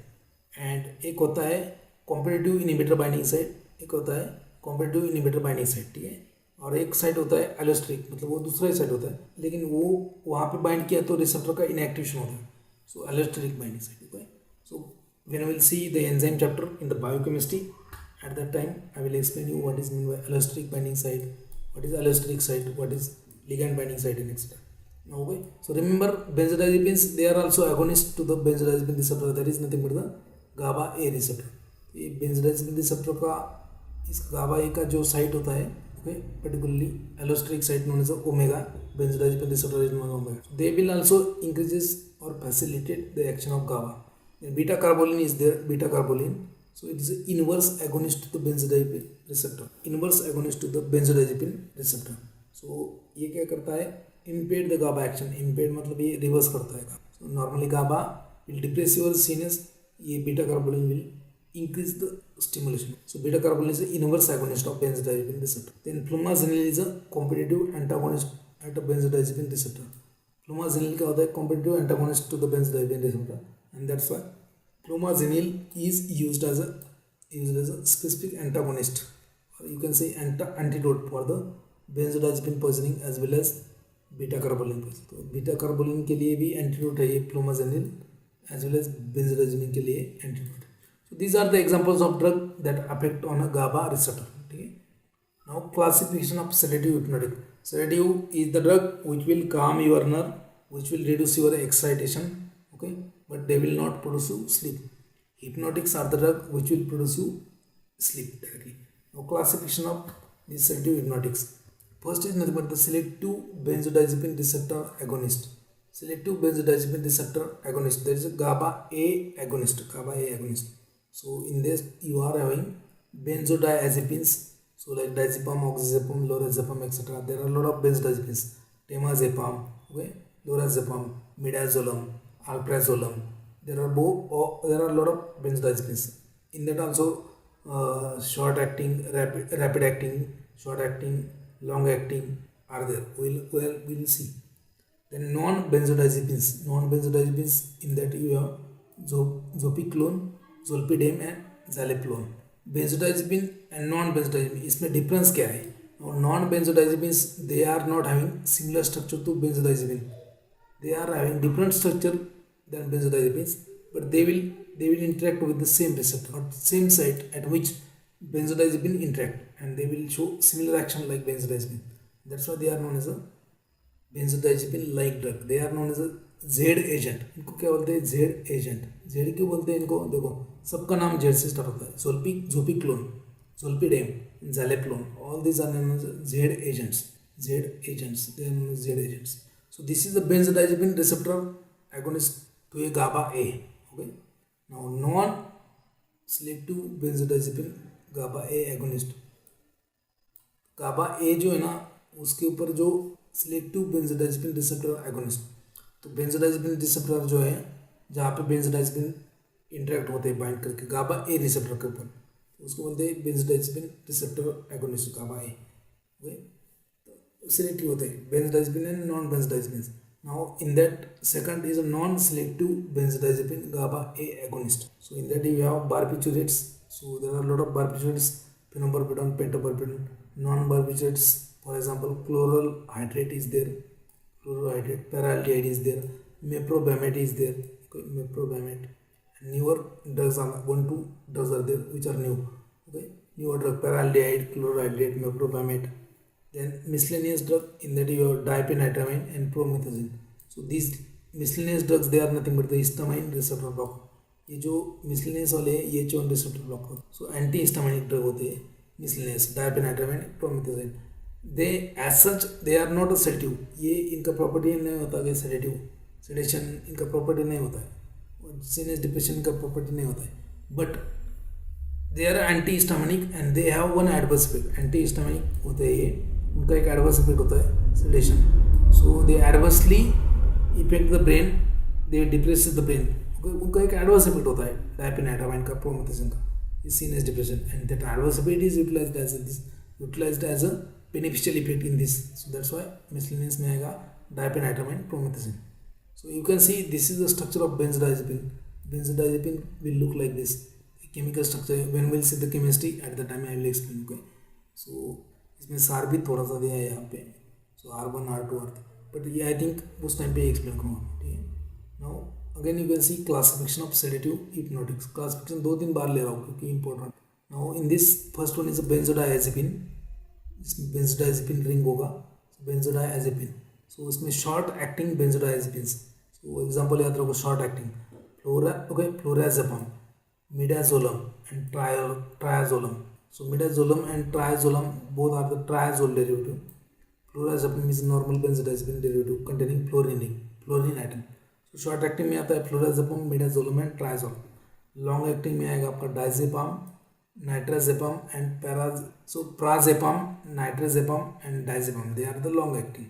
Speaker 1: एंड एक होता है कॉम्पिटिटिव इनिबिटर बाइंडिंग साइड, एक होता है कॉम्पिटिटिव इनिबिटर बाइंडिंग साइड, ठीक है, और एक साइड होता है एलोस्ट्रिक, मतलब वो दूसरा ही साइड होता है, लेकिन वो वहाँ पे बाइंड किया तो रिसेप्टर का इनएक्टिवेशन होता है. So allosteric binding side. Okay, so when will see the enzyme chapter in the biochemistry, at that time I will explain you what is meant by allostatic binding site, what is allostatic site, what is ligand binding site, and etc. Okay, so remember benzodiazepines, they are also agonist to the benzodiazepine receptor, that is nothing but the GABA A receptor. ये benzodiazepine receptor का, इस GABA A का जो site होता है, okay, particularly allostatic site known as omega, benzodiazepine receptor is known as omega. They will also increases or facilitate the action of GABA. Then beta carbolin is there, beta carbolin. So it is an inverse agonist to the benzodiazepine receptor. Inverse agonist to the benzodiazepine receptor. So ये क्या करता है, impede the GABA action. Impede मतलब ये reverse करता है. So normally GABA will depress your CNS. ये beta carbolin will increase the stimulation. So beta carbolin is an inverse agonist of benzodiazepine receptor. Then flumazenil is a competitive antagonist at a benzodiazepine receptor. Flumazenil क्या होता है, competitive antagonist to the benzodiazepine receptor, and that's why flumazenil is used as a specific antagonist, or you can say antidote for the benzodiazepine poisoning as well as beta carbolin poisoning. तो beta carbolin के लिए भी antidote है ये flumazenil, as well as benzodiazepine के लिए antidote. So these are the examples of drug that affect on a GABA receptor. ठीक है. Now classification of sedative hypnotic. Sedative is the drug which will calm your nerve, which will reduce your excitation. Okay, but they will not produce you sleep. Hypnotics are the drug which will produce you sleep directly. Now classification of these sedative hypnotics. First is nothing but the selective benzodiazepine receptor agonist. Selective benzodiazepine receptor agonist. There is a GABA A agonist. GABA A agonist. So in this you are having benzodiazepines. So like diazepam, oxazepam, lorazepam, etc. There are a lot of benzodiazepines. Temazepam, okay, lorazepam, midazolam, alprazolam. There are a lot of benzodiazepines. In that also short acting, rapid acting, short acting, long acting are there. We'll see. Then non-benzodiazepines. Non-benzodiazepines, in that you have zopiclone, zolpidem and zaleplone. Benzodiazepine and non-benzodiazepine, इसमें difference क्या है? Non-benzodiazepines, they are not having similar structure to benzodiazepine. They are having different structure than benzodiazepines, but they will interact with the same receptor or same site at which benzodiazepine interact, and they will show similar action like benzodiazepine. That's why they are known as a benzodiazepine like drug. They are known as a Z agent. इनको क्या बोलते हैं? Z agent. Z क्यों बोलते हैं इनको? देखो सबका नाम Z से स्टार्ट होता है. zopiclone, zolpidem, zaleplone, all these are known as Z agents. Z agents. They are known as Z agents. So this is the benzodiazepine receptor agonist to a GABA A. Okay. Now non-selective benzodiazepine GABA A agonist. GABA A जो है ना, उसके ऊपर जो selective benzodiazepine receptor agonist, तो benzodiazepine receptor जो है जहाँ पे benzodiazepine इंटरेक्ट होते हैं बाइंड करके GABA A रिसेप्टर के ऊपर, उसको बोलते हैं benzodiazepine receptor agonist GABA A. Okay, तो सिलेक्टिव होते हैं benzodiazepine and non benzodiazepines. Now in that second is a non-selective benzodiazepine GABA A agonist. So in that you have barbiturates. So there are a lot of barbiturates, phenobarbital, pentobarbital, non-barbiturates. For example, chloral hydrate is there, chloral hydrate, paraldehyde is there, meprobamate is there, okay, meprobamate. Newer drugs are two drugs are there which are new. Okay, newer drug paraldehyde, chlorohydrate, meprobamate. Then miscellaneous drug, in that you have diphenhydramine and promethazine. So these miscellaneous drugs they are nothing but the histamine receptor blocker. ये जो miscellaneous वाले हैं ये H1 receptor blocker. So anti histaminic drug होते हैं miscellaneous diphenhydramine, promethazine. They as such they are not a sedative. ये इनका property नहीं होता कि sedative, sedation इनका property नहीं होता है, CNS depression का property नहीं होता है. But they are antihistaminic and they have one adverse effect. Antihistaminic होते हैं ये, उनका एक एडवर्स इफेक्ट होता है sedation. So they adversely effect the brain, they depress the brain. उनका एक एडवर्स इफेक्ट होता है डायपेनाइट्रामाइन का, प्रोमेथाजिन का, CNS depression. And that adverse effect is utilized as a beneficial effect in this. So that's why miscellaneous में आएगा diphenhydramine, promethazine. So you can see this is the structure of benzodiazepine. Benzodiazepine will look like this. Chemical structure when will see the chemistry at the time I will explain. Okay, so इसमें सार भी थोड़ा सा दिया है यहाँ पे. सो R1 R2 R3, but ये आई थिंक उस टाइम पे एक्सप्लेन करूँगा. ठीक है. Now again you can see classification of sedative hypnotics. Classification 2-3 बार ले रहा हूँ क्योंकि important. Now in this first one is benzodiazepine. इसमें बेंजोडाइजेपिन रिंग होगा, बेंजोडाइजेपिन. सो इसमें short acting benzodiazepine. So example याद रखो, short acting flurazepam, midazolam and triazolam. So midazolam and triazolam both are the triazole derivative. Flurazepam is normal benzodiazepine derivative containing fluorine atom. So short acting में आता है flurazepam, midazolam and triazole. Long acting में आएगा आपका diazepam, nitrazepam and prazepam, nitrazepam and diazepam. They are the long acting.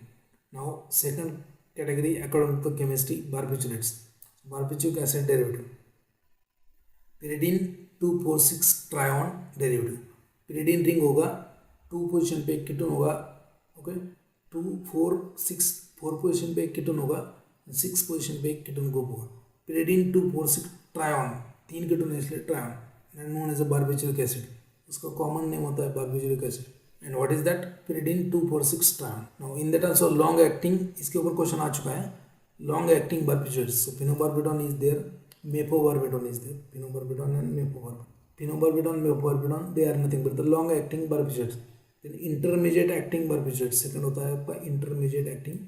Speaker 1: Now second category according to chemistry, barbiturates. Barbituric acid derivative. Pyridine 2,4,6 trione derivative. pyridine ring होगा, 2 position पे एक ketone होगा. Okay, 2 4 6 4 position पे एक ketone होगा, 6 position पे एक ketone group होगा. pyridine 2,4,6 ट्रायोन, 3 कीटोन है इसलिए trione, and known as a barbituric acid. उसका कॉमन नेम होता है barbituric acid. And what is that? pyridine 2,4,6 trione. Now in that also long acting, इसके ऊपर क्वेश्चन आ चुका है. Long acting barbiturates. So phenobarbital is there, mepobarbital is there. Phenobarbital and mepobarbital. Phenobarbital, mepobarbital, they are nothing but the long acting barbiturates. Then intermediate acting barbiturates. Second होता है आपका intermediate acting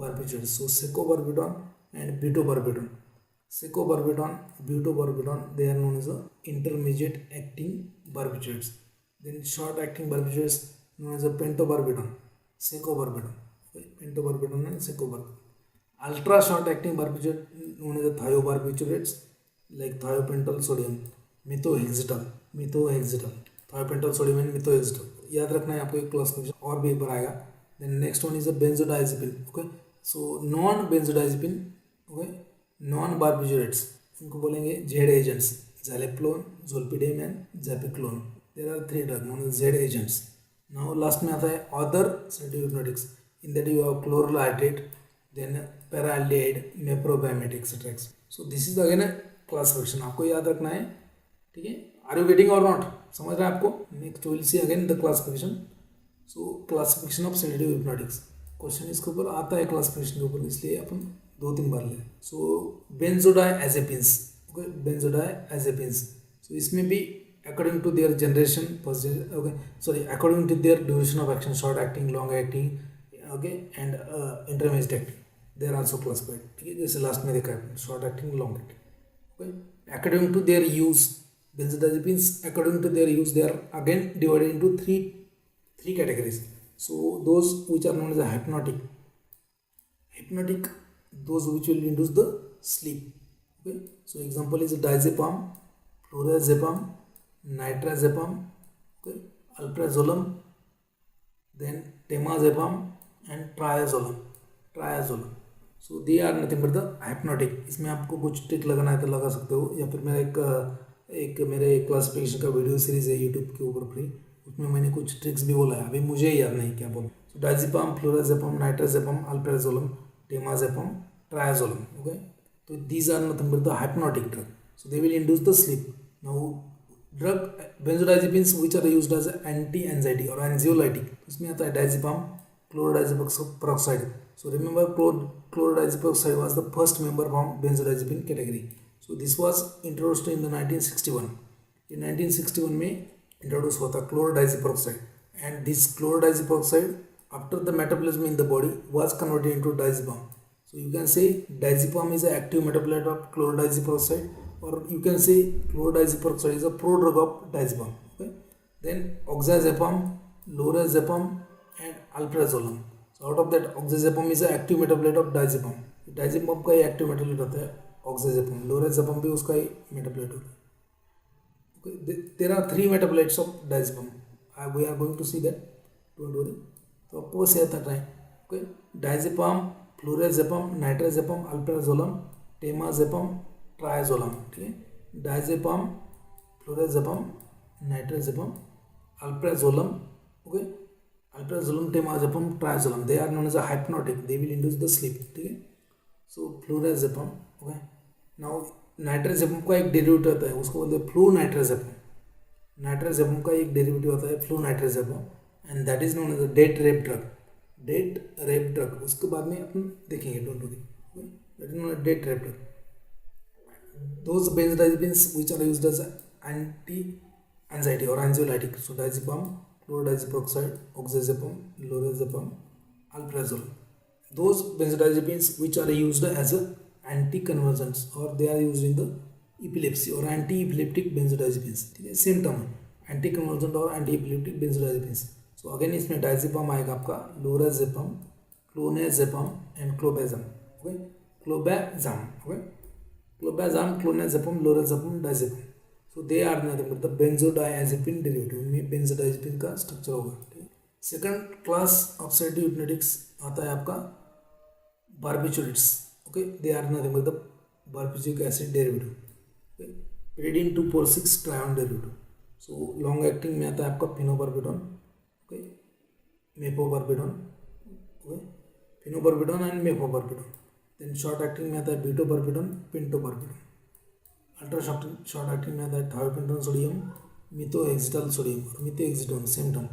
Speaker 1: barbiturates. So secobarbital and butobarbital. Secobarbital, butobarbital, they are known as the intermediate acting barbiturates. Then short acting barbiturates known as the pentobarbital, secobarbital. Okay, pentobarbital and secobarbital. Ultra short acting barbiturate known as the thiobarbiturates like thiopental sodium, methohexital, thiopental sodium and methohexital. याद रखना है आपको, एक classification और भी एक बार आएगा. Then next one is a benzodiazepine. Okay, so non benzodiazepine, okay, non barbiturates, इनको बोलेंगे Z agents. Zaleplon, zolpidem and zopiclone. There are 3 drug known as Z agents. Now last में आता है other sedative hypnotics. In that you have chloral hydrate, then paraldehyde, meprobamate, etc. So this is again a classification. आपको याद रखना है. ठीक है, are you getting और नॉट? समझ रहे हैं आपको? Next will see again the classification. So classification of sedative hypnotics. Question इसके ऊपर आता है क्लासिफिकेशन के ऊपर, इसलिए अपन 2-3 बार ले. So benzodiazepines. Okay, benzodiazepines. So इसमें भी according to their generation, okay sorry, according to their duration of action, short acting, long acting, okay, and intermediate acting, they are also classified. ठीक है, जैसे लास्ट में देखा है, short acting, long acting. Okay, according to their use, benzodiazepines according to their use they are again divided into three categories. So those which are known as a hypnotic, those which will induce the sleep. Okay, so example is diazepam, flurazepam, nitrazepam, okay, alprazolam, then temazepam and triazolam. So they are nothing but the hypnotic. इसमें आपको कुछ trick लगाना है तो लगा सकते हो, या फिर मेरा एक मेरे क्लासिफिकेशन का वीडियो सीरीज है यूट्यूब के ऊपर फ्री, उसमें मैंने कुछ ट्रिक्स भी बोला है, अभी मुझे याद नहीं क्या बोला. So diazepam, flurazepam, nitrazepam, alprazolam, temazepam, triazolam. Okay, so these are nothing but the hypnotic drug. So they will induce the sleep. Now, drug benzodiazepines which are used as anti-anxiety or anxiolytic. इसमें आता है diazepam, chlorodiazepam peroxide. So remember, chlorodiazepam peroxide was the first member from benzodiazepine category. So this was introduced in the 1961. In 1961 में introduce हुआ था chlorodiazepam peroxide, and this chlorodiazepam peroxide after the metabolism in the body was converted into diazepam. So you can say diazepam is an active metabolite of chlorodiazepam peroxide, or you can say chlorodiazepam peroxide is a prodrug of diazepam. Okay, then oxazepam, lorazepam, and alprazolam. So out of that, oxazepam is an active metabolite of diazepam. diazepam का ही active metabolite होता है oxazepam, lorazepam भी उसका ही metabolite होता है. Okay, there are three metabolites of diazepam. We are going to see that. Don't worry. तो आपको बस याद रखना है. Okay, diazepam, flurazepam, nitrazepam, alprazolam, temazepam, triazolam. ठीक है, diazepam, flurazepam, nitrazepam, alprazolam. Okay, alprazolam, temazepam, triazolam. They are known as a hypnotic. They will induce the sleep. ठीक है. So flurazepam. Okay. Now नाइट्राजेपम का एक डेरिवेटिव होता है, उसको बोलते हैं फ्लू नाइट्राजेपम. नाइट्राजेपम का एक डेरिवेटिव होता है flunitrazepam, and that is known as a date rape drug. Date rape drug उसके बाद में अपन देखेंगे. Don't worry, that is known as date rape drug. Those benzodiazepines which are used as anti anxiety और anxiolytic. So diazepam, chlordiazepoxide, oxazepam, lorazepam, alprazolam. Those benzodiazepines which are used as a anticonvulsants, or they are used in the epilepsy or anti-epileptic benzodiazepines. ठीक है, same term anticonvulsant और anti epileptic benzodiazepines. So again इसमें diazepam आएगा आपका, lorazepam, clonazepam and clobazam. Okay, clobazam. Okay, clobazam, clonazepam, lorazepam, diazepam. So they are nothing but the benzodiazepine derivative. में benzodiazepine का structure होगा. ठीक है. Second class of sedative hypnotics आता है आपका barbiturates. Okay, they are nothing but the barbiturate acid derivative. Okay, pyridine 2,4,6 trione derivative. So long acting में आता है आपका phenobarbital, okay, mepobarbital, okay, phenobarbital and mepobarbital. Then short acting में आता है betobarbital, pentobarbital. Ultra short acting में आता है thiopentone sodium, methoxyethyl sodium और methoxyetone, same term.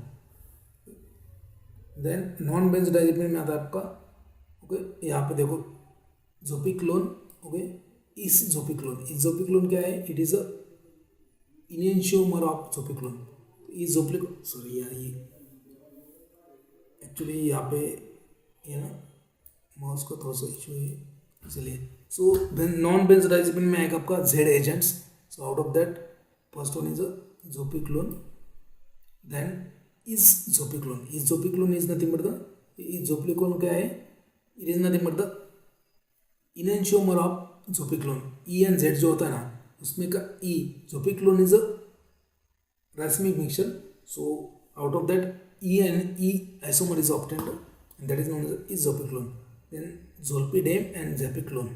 Speaker 1: Then non benzodiazepine में आता है आपका, okay, यहाँ पे देखो जोपिक्लोन. ओके, इस जोपिक्लोन क्या है? It is a enantiomer of zopiclone. इस सॉरी यार, ये एक्चुअली यहाँ पे ये ना माउस का थोड़ा सा इशू है, इसलिए. सो नॉन बेंजोडाइजेपिन में आएगा आपका Z agents. So out of that first one is a zopiclone, then eszopiclone is nothing but the, eszopiclone क्या है? It is nothing but the enantiomer of zopiclone. E and Z जो होता है ना, उसमें का E, zopiclone is a racemic mixture. So out of that E and E isomer is obtained, and that is known as eszopiclone. Then zolpidem and जेपिक्लोन.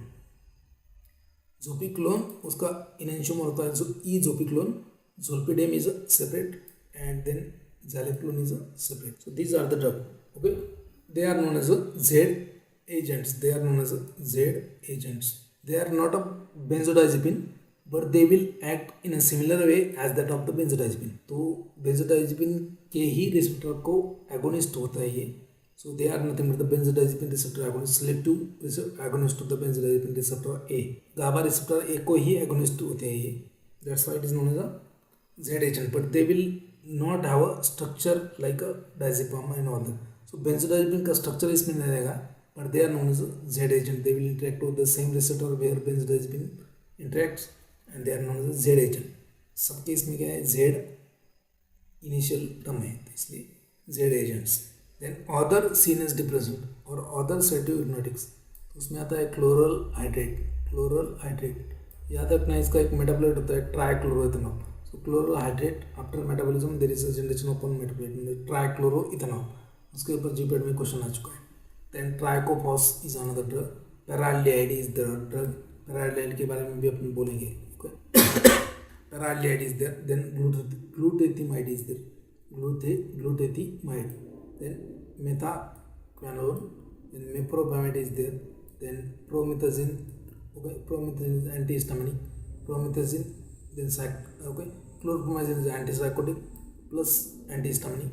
Speaker 1: जोपिक्लोन उसका enantiomer होता है eszopiclone, zolpidem is a separate, and then zaleplon is a separate. So these are the drug. Okay, they are known as a Z agents. They are known as Z agents. They are not a benzodiazepine, but they will act in a similar way as that of the benzodiazepine. तो benzodiazepine के ही receptor को agonist होता है ये. So they are nothing but the benzodiazepine receptor agonist, selective agonist of the benzodiazepine receptor A. GABA receptor A को ही agonist होते हैं ये. That's why it is known as a Z agent. But they will not have a structure like a diazepam and all that. So benzodiazepine का structure इसमें नहीं रहेगा, but they are known as Z agent. They will interact with the same receptor where benzodiazepine interacts, and they are known as Z agent. सब case में क्या है? Z initial term है, इसलिए Z agents. Then other CNS depressant और other sedative hypnotics, उसमें आता है क्लोरल हाइड्रेट. याद रखना, इसका एक मेटाबोलाइट होता है trichloroethanol. So chloral hydrate after metabolism there is a generation of one metabolite trichloroethanol. उसके ऊपर जीपीएड में क्वेश्चन आ चुका है. Then trichophos is another drug. Paraldehyde is the drug. Paraldehyde के बारे में भी अपन बोलेंगे. Okay. Paraldehyde is there. Then glutathione is there. Glutathione. Then methaqualone, then meprobamate is there, then promethazine, okay, promethazine is antihistaminic, promethazine, then okay, chlorpromazine is antipsychotic plus antihistaminic,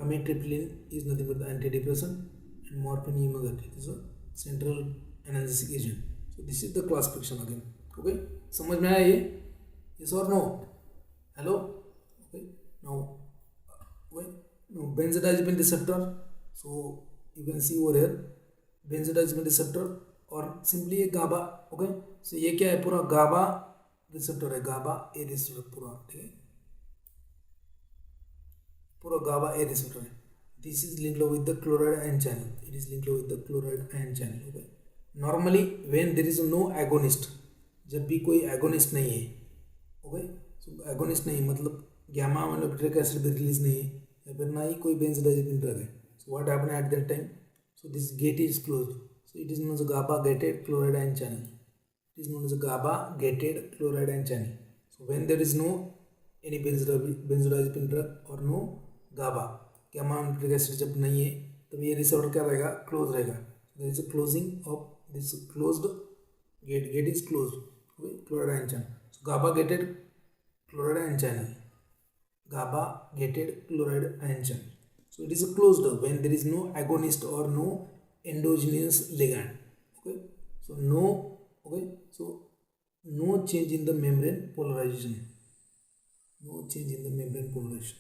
Speaker 1: amitriptyline is nothing but the antidepressant, and morphine you know that it is a central analgesic agent. So this is the classification again. Okay, समझ में आया ये? Yes or no? Hello? Okay, now benzodiazepine receptor. So you can see over here benzodiazepine receptor और simply ये GABA. Okay, so ये क्या है? पूरा GABA receptor है, GABA A receptor पूरा, ठीक है, पूरा GABA A receptor है. This is linked with the chloride ion channel. It is linked with the chloride ion channel. Okay. Normally when there is no agonist, जब भी कोई agonist नहीं है, okay, so agonist नहीं मतलब gamma aminobutyric acid भी release नहीं है, या फिर ना ही कोई benzodiazepine drug है. So what happened at that time? So this gate is closed. So it is known as a GABA gated chloride ion channel. It is known as a GABA gated chloride ion channel. So when there is no any benzodiazepine drug or no GABA, gamma aminobutyric acid जब नहीं है तब ये receptor क्या रहेगा? Close रहेगा. There is a closing of this closed gate. Gate is closed. Okay, chloride ion channel. So GABA gated chloride ion channel. GABA gated chloride ion channel. So it is a closed when there is no agonist or no endogenous ligand. Okay, so no, okay, so no change in the membrane polarization. No change in the membrane polarization.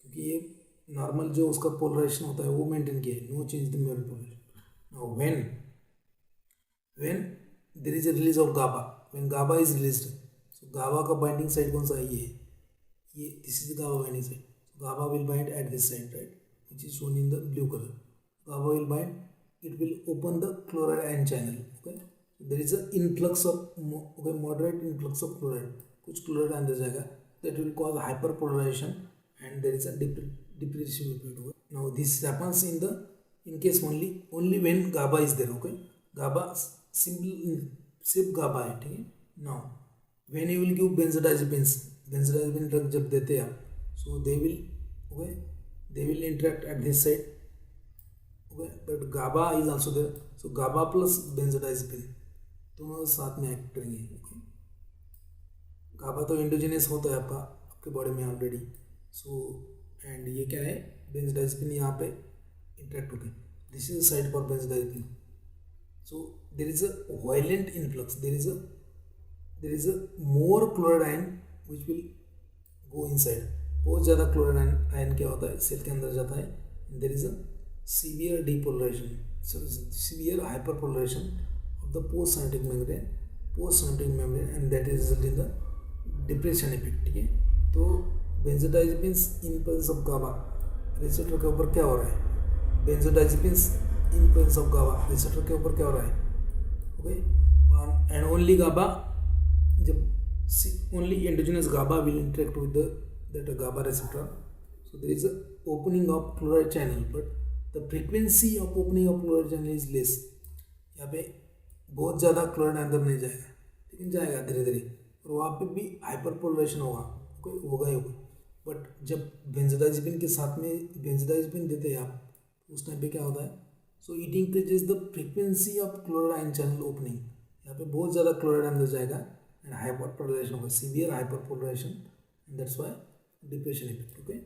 Speaker 1: क्योंकि ये normal जो उसका polarisation होता है वो maintain किया है. No change the memory polarization. Now when there is a release of GABA, when GABA is released, so GABA का बाइंडिंग साइड कौन सा है? ये this is the GABA binding side. So GABA will bind at this side, right, which is shown in the blue colour. GABA will bind, it will open the chloride ion channel. Okay, there is a influx of, okay, moderate influx of chloride, कुछ chloride अंदर जाएगा, that will cause hyperpolarisation and there is a depreciation effect. Now this happens in case only when GABA is there. Okay, GABA सिर्फ GABA है, ठीक है. Now when you will give benzodiazepines, benzodiazepine drug जब देते हैं आप, so they will interact at this side. Okay, but GABA is also there, so GABA plus benzodiazepine दोनों साथ में एक्ट करेंगे. Okay, GABA तो इंडोजेनियस होता है आपके बॉडी में ऑलरेडी. सो एंड ये क्या है? बेंजोडाइज़ेपिन यहाँ पे इंटरेक्ट होके, this is side for बेंजोडाइज़ेपिन. So there is a violent influx, there is a more chloride ion which will go inside. बहुत ज़्यादा क्लोराइड आयन क्या होता है? सेल के अंदर जाता है. There is a severe depolarization, severe hyperpolarization of the post synaptic membrane, and that is result in the depression effect. ठीक है, तो benzodiazepines in presence of GABA receptor के ऊपर क्या हो रहा है? Benzodiazepines in presence of GABA receptor के ऊपर क्या हो रहा है? ओके, एंड ओनली गाबा, जब only endogenous GABA will interact with that GABA receptor, so there is a opening of chloride channel, but the frequency of opening of chloride channel is less. यहाँ पे बहुत ज़्यादा chloride अंदर नहीं जाएगा, लेकिन जाएगा धीरे धीरे, और वहाँ पे भी हाइपर पोलराइजेशन होगा ही होगा. बट जब बेंजोडाइज़ेपिन के साथ में बेंजोडाइज़ेपिन देते हैं आप, उस टाइम पे क्या होता है? So it increases the frequency of chloride ion channel opening. यहाँ पे बहुत ज़्यादा क्लोराइड अंदर जाएगा एंड हाइपर पोलराइजेशन होगा, severe hyperpolarisation, and that's why depression effect. Okay,